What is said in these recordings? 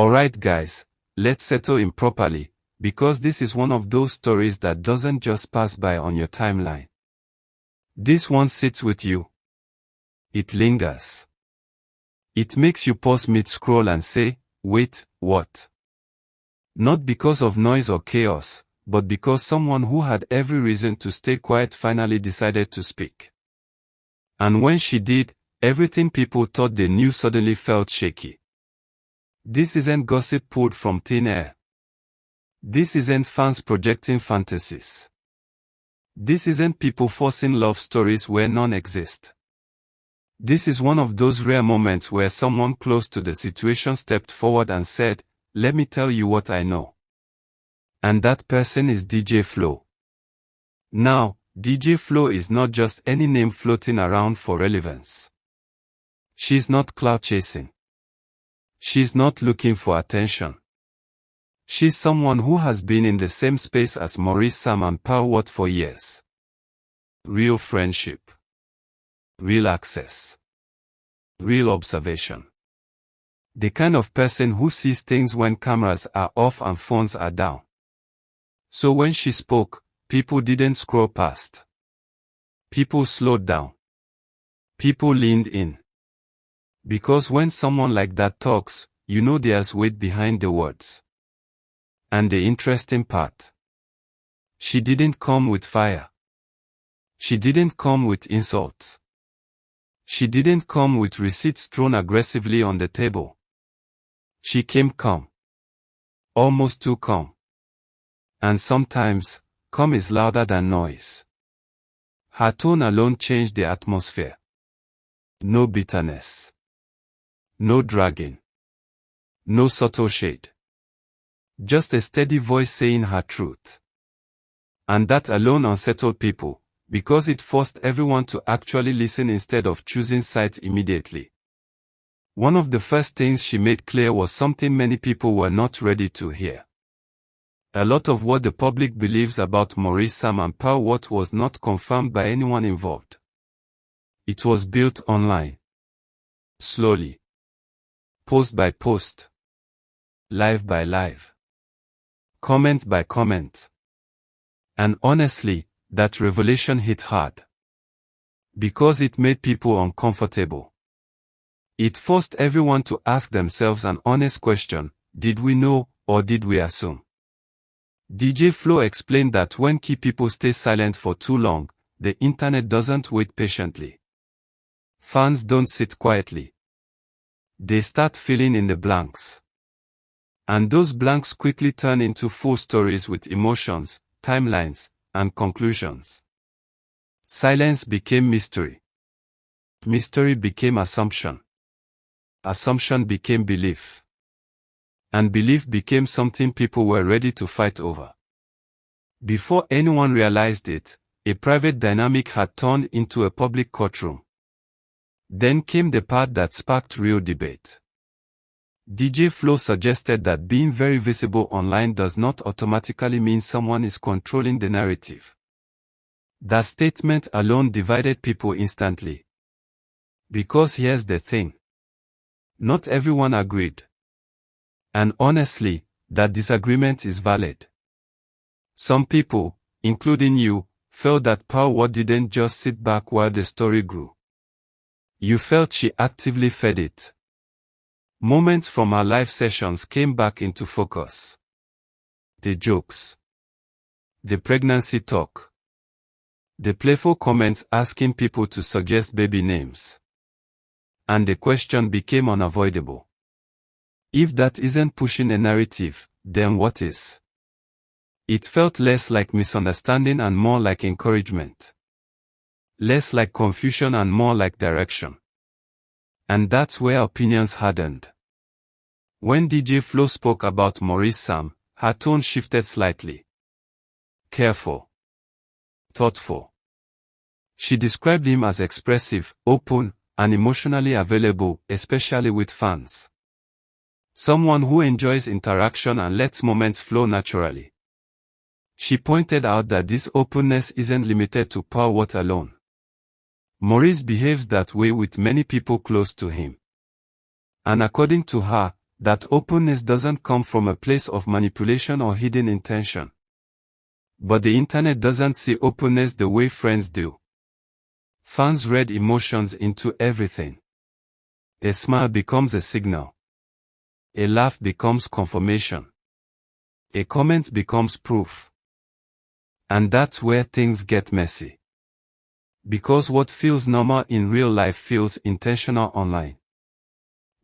Alright guys, let's settle in properly, because this is one of those stories that doesn't just pass by on your timeline. This one sits with you. It lingers. It makes you pause mid-scroll and say, wait, what? Not because of noise or chaos, but because someone who had every reason to stay quiet finally decided to speak. And when she did, everything people thought they knew suddenly felt shaky. This isn't gossip pulled from thin air. This isn't fans projecting fantasies. This isn't people forcing love stories where none exist. This is one of those rare moments where someone close to the situation stepped forward and said, "Let me tell you what I know." And that person is DJ Flo. Now, DJ Flo is not just any name floating around for relevance. She's not clout chasing. She's not looking for attention. She's someone who has been in the same space as Maurice Sam and Paul Watt for years. Real friendship. Real access. Real observation. The kind of person who sees things when cameras are off and phones are down. So when she spoke, people didn't scroll past. People slowed down. People leaned in. Because when someone like that talks, you know there's weight behind the words. And the interesting part. She didn't come with fire. She didn't come with insults. She didn't come with receipts thrown aggressively on the table. She came calm. Almost too calm. And sometimes, calm is louder than noise. Her tone alone changed the atmosphere. No bitterness. No dragging. No subtle shade. Just a steady voice saying her truth. And that alone unsettled people, because it forced everyone to actually listen instead of choosing sides immediately. One of the first things she made clear was something many people were not ready to hear. A lot of what the public believes about Maurice Sam and Paul Watt was not confirmed by anyone involved. It was built online. Slowly. Post by post. Live by live. Comment by comment. And honestly, that revelation hit hard. Because it made people uncomfortable. It forced everyone to ask themselves an honest question: did we know, or did we assume? DJ Flo explained that when key people stay silent for too long, the internet doesn't wait patiently. Fans don't sit quietly. They start filling in the blanks. And those blanks quickly turn into full stories with emotions, timelines, and conclusions. Silence became mystery. Mystery became assumption. Assumption became belief. And belief became something people were ready to fight over. Before anyone realized it, a private dynamic had turned into a public courtroom. Then came the part that sparked real debate. DJ Flo suggested that being very visible online does not automatically mean someone is controlling the narrative. That statement alone divided people instantly. Because here's the thing. Not everyone agreed. And honestly, that disagreement is valid. Some people, including you, felt that Paul Watt didn't just sit back while the story grew. You felt she actively fed it. Moments from her live sessions came back into focus. The jokes. The pregnancy talk. The playful comments asking people to suggest baby names. And the question became unavoidable. If that isn't pushing a narrative, then what is? It felt less like misunderstanding and more like encouragement. Less like confusion and more like direction. And that's where opinions hardened. When DJ Flo spoke about Maurice Sam, her tone shifted slightly. Careful. Thoughtful. She described him as expressive, open, and emotionally available, especially with fans. Someone who enjoys interaction and lets moments flow naturally. She pointed out that this openness isn't limited to Paul Watt alone. Maurice behaves that way with many people close to him. And according to her, that openness doesn't come from a place of manipulation or hidden intention. But the internet doesn't see openness the way friends do. Fans read emotions into everything. A smile becomes a signal. A laugh becomes confirmation. A comment becomes proof. And that's where things get messy. Because what feels normal in real life feels intentional online.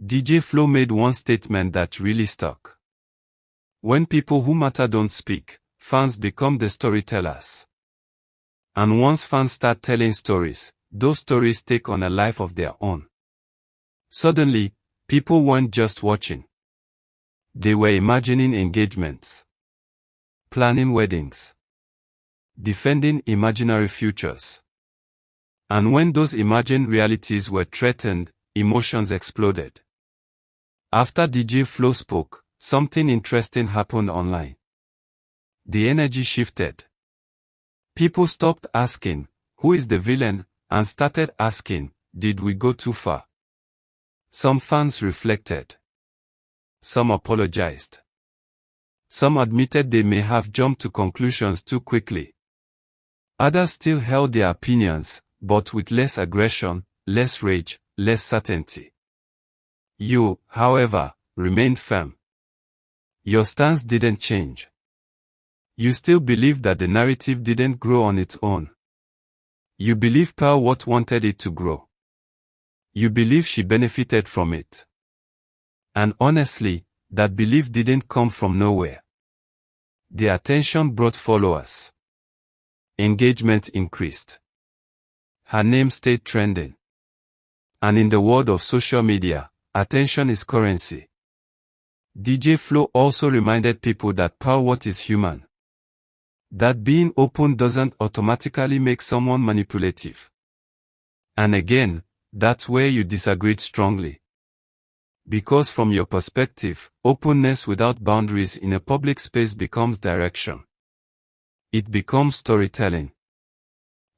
DJ Flo made one statement that really stuck. When people who matter don't speak, fans become the storytellers. And once fans start telling stories, those stories take on a life of their own. Suddenly, people weren't just watching. They were imagining engagements, planning weddings, defending imaginary futures. And when those imagined realities were threatened, emotions exploded. After DJ Flo spoke, something interesting happened online. The energy shifted. People stopped asking, "Who is the villain?" and started asking, "Did we go too far?" Some fans reflected. Some apologized. Some admitted they may have jumped to conclusions too quickly. Others still held their opinions, but with less aggression, less rage, less certainty. You, however, remained firm. Your stance didn't change. You still believe that the narrative didn't grow on its own. You believe Pearl Watt wanted it to grow. You believe she benefited from it. And honestly, that belief didn't come from nowhere. The attention brought followers. Engagement increased. Her name stayed trending. And in the world of social media, attention is currency. DJ Flo also reminded people that Pearl Watt is human. That being open doesn't automatically make someone manipulative. And again, that's where you disagreed strongly. Because from your perspective, openness without boundaries in a public space becomes direction. It becomes storytelling.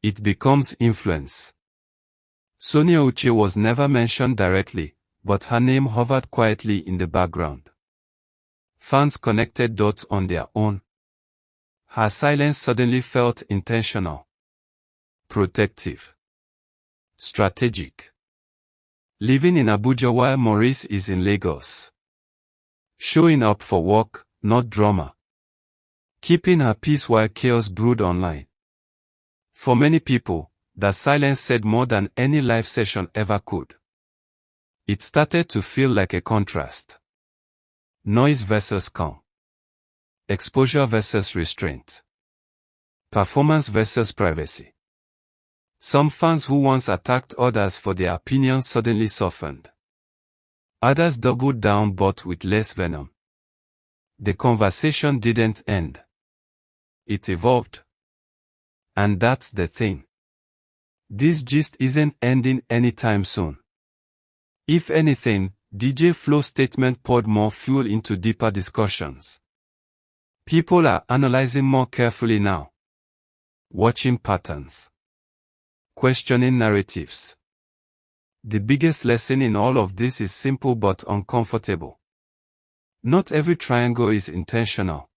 It becomes influence. Sonia UCHE was never mentioned directly, but her name hovered quietly in the background. Fans connected dots on their own. Her silence suddenly felt intentional, protective, strategic. Living in Abuja while Maurice is in Lagos. Showing up for work, not drama. Keeping her peace while chaos brewed online. For many people, that silence said more than any live session ever could. It started to feel like a contrast. Noise versus calm. Exposure versus restraint. Performance versus privacy. Some fans who once attacked others for their opinions suddenly softened. Others doubled down but with less venom. The conversation didn't end. It evolved. And that's the thing. This gist isn't ending anytime soon. If anything, DJ Flo's statement poured more fuel into deeper discussions. People are analyzing more carefully now. Watching patterns. Questioning narratives. The biggest lesson in all of this is simple but uncomfortable. Not every triangle is intentional.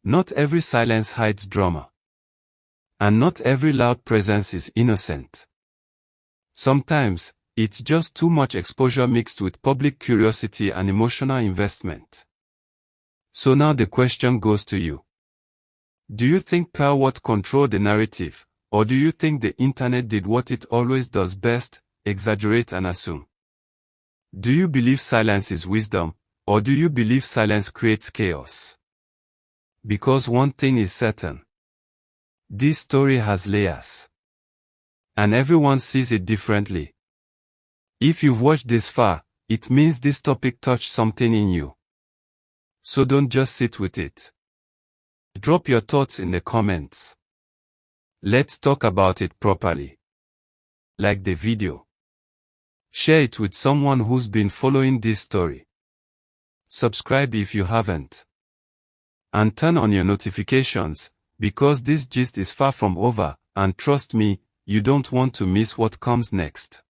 Not every silence hides drama. And not every loud presence is innocent. Sometimes, it's just too much exposure mixed with public curiosity and emotional investment. So now the question goes to you. Do you think Pearl Watt controlled the narrative? Or do you think the internet did what it always does best, exaggerate and assume? Do you believe silence is wisdom, or do you believe silence creates chaos? Because one thing is certain. This story has layers. And everyone sees it differently. If you've watched this far, it means this topic touched something in you. So don't just sit with it. Drop your thoughts in the comments. Let's talk about it properly. Like the video. Share it with someone who's been following this story. Subscribe if you haven't. And turn on your notifications, because this gist is far from over, and trust me, you don't want to miss what comes next.